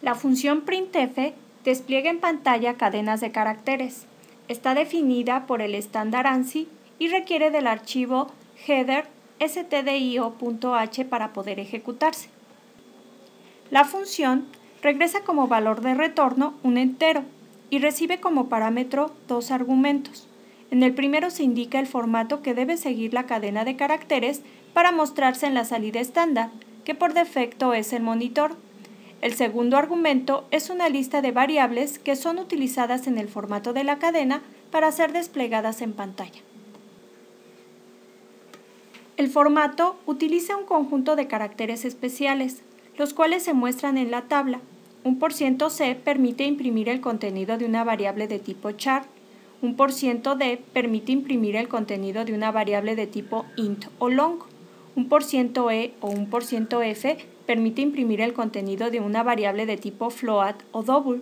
La función printf despliega en pantalla cadenas de caracteres. Está definida por el estándar ANSI y requiere del archivo header stdio.h para poder ejecutarse. La función regresa como valor de retorno un entero y recibe como parámetro dos argumentos. En el primero se indica el formato que debe seguir la cadena de caracteres para mostrarse en la salida estándar, que por defecto es el monitor. El segundo argumento es una lista de variables que son utilizadas en el formato de la cadena para ser desplegadas en pantalla. El formato utiliza un conjunto de caracteres especiales, los cuales se muestran en la tabla. Un %C permite imprimir el contenido de una variable de tipo char. Un %D permite imprimir el contenido de una variable de tipo int o long. Un %E o un %F permite imprimir el contenido de una variable de tipo float o double.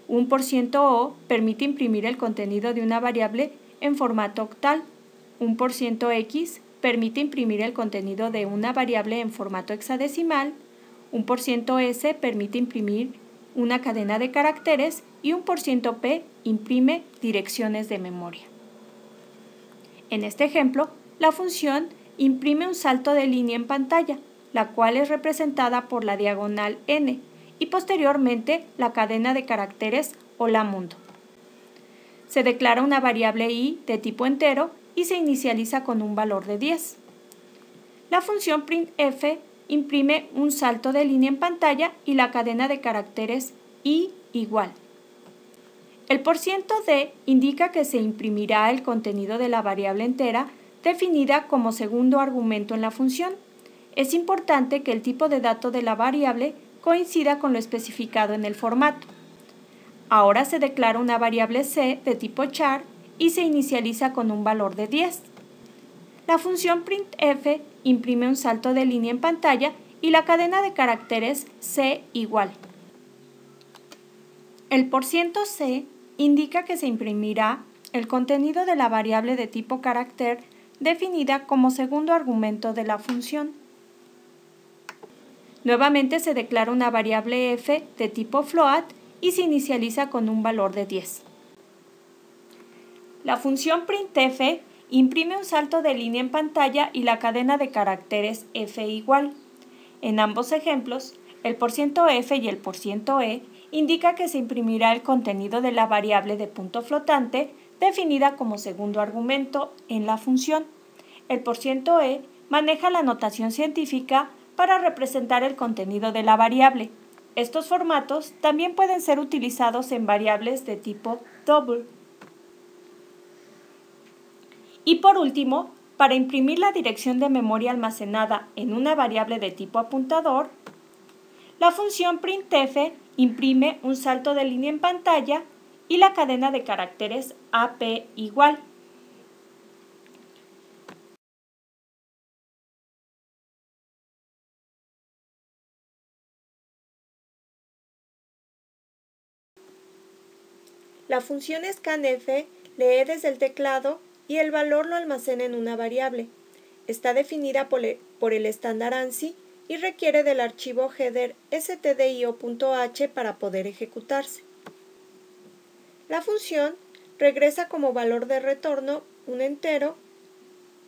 Un %O permite imprimir el contenido de una variable en formato octal. Un %X permite imprimir el contenido de una variable en formato hexadecimal. Un %S permite imprimir una cadena de caracteres y un %P imprime direcciones de memoria. En este ejemplo, la función imprime un salto de línea en pantalla, la cual es representada por la diagonal n, y posteriormente la cadena de caracteres hola mundo. Se declara una variable i de tipo entero y se inicializa con un valor de 10. La función printf imprime un salto de línea en pantalla y la cadena de caracteres i igual. El %D indica que se imprimirá el contenido de la variable entera definida como segundo argumento en la función. Es importante que el tipo de dato de la variable coincida con lo especificado en el formato. Ahora se declara una variable c de tipo char y se inicializa con un valor de 10. La función printf imprime un salto de línea en pantalla y la cadena de caracteres c igual. El %C indica que se imprimirá el contenido de la variable de tipo carácter definida como segundo argumento de la función. Nuevamente se declara una variable f de tipo float y se inicializa con un valor de 10. La función printf imprime un salto de línea en pantalla y la cadena de caracteres f igual. En ambos ejemplos, el %f y el %e indica que se imprimirá el contenido de la variable de punto flotante definida como segundo argumento en la función. El %e maneja la notación científica para representar el contenido de la variable. Estos formatos también pueden ser utilizados en variables de tipo double. Y por último, para imprimir la dirección de memoria almacenada en una variable de tipo apuntador, la función printf imprime un salto de línea en pantalla y la cadena de caracteres ap igual. La función scanf lee desde el teclado y el valor lo almacena en una variable. Está definida por el estándar ANSI y requiere del archivo header stdio.h para poder ejecutarse. La función regresa como valor de retorno un entero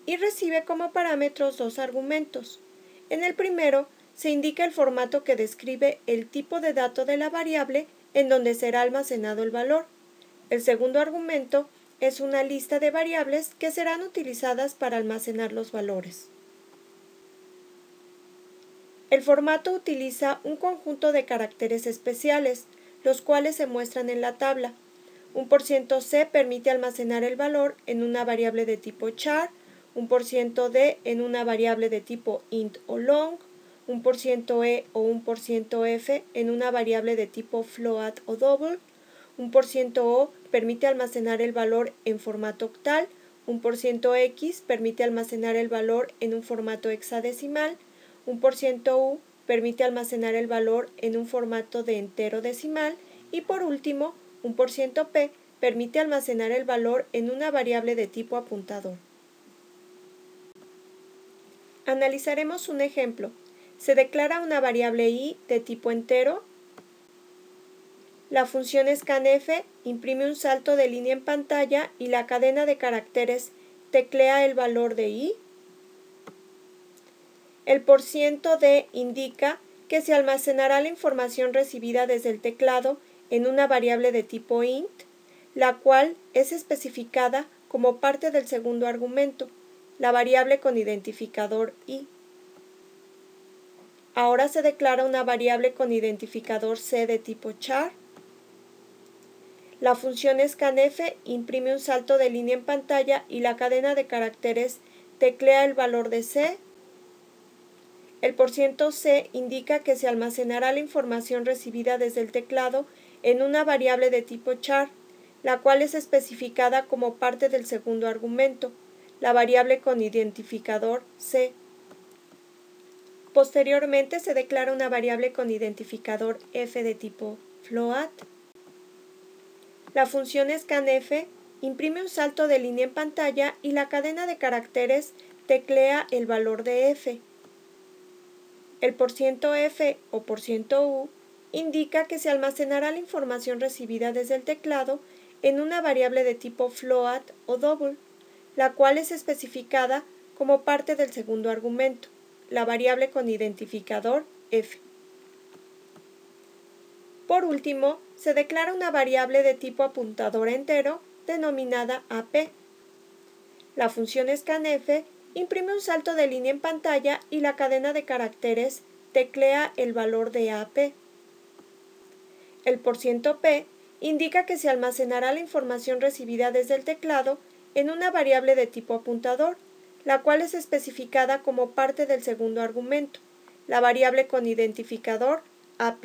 y recibe como parámetros dos argumentos. En el primero se indica el formato que describe el tipo de dato de la variable en donde será almacenado el valor. El segundo argumento es una lista de variables que serán utilizadas para almacenar los valores. El formato utiliza un conjunto de caracteres especiales, los cuales se muestran en la tabla. Un %C permite almacenar el valor en una variable de tipo char, un %D en una variable de tipo int o long, un %E o un %F en una variable de tipo float o double, un %O permite almacenar el valor en formato octal, un %X permite almacenar el valor en un formato hexadecimal, un %U permite almacenar el valor en un formato de entero decimal y por último, un %P permite almacenar el valor en una variable de tipo apuntador. Analizaremos un ejemplo. Se declara una variable i de tipo entero La función scanf imprime un salto de línea en pantalla y la cadena de caracteres teclea el valor de i. El %d indica que se almacenará la información recibida desde el teclado en una variable de tipo int, la cual es especificada como parte del segundo argumento, la variable con identificador i. Ahora se declara una variable con identificador c de tipo char. La función scanf imprime un salto de línea en pantalla y la cadena de caracteres teclea el valor de c. El %c indica que se almacenará la información recibida desde el teclado en una variable de tipo char, la cual es especificada como parte del segundo argumento, la variable con identificador c. Posteriormente se declara una variable con identificador f de tipo float. La función scanf imprime un salto de línea en pantalla y la cadena de caracteres teclea el valor de f. El %f o %u indica que se almacenará la información recibida desde el teclado en una variable de tipo float o double, la cual es especificada como parte del segundo argumento, la variable con identificador f. Por último, se declara una variable de tipo apuntador entero denominada ap. La función scanf imprime un salto de línea en pantalla y la cadena de caracteres teclea el valor de ap. El %p indica que se almacenará la información recibida desde el teclado en una variable de tipo apuntador, la cual es especificada como parte del segundo argumento, la variable con identificador ap.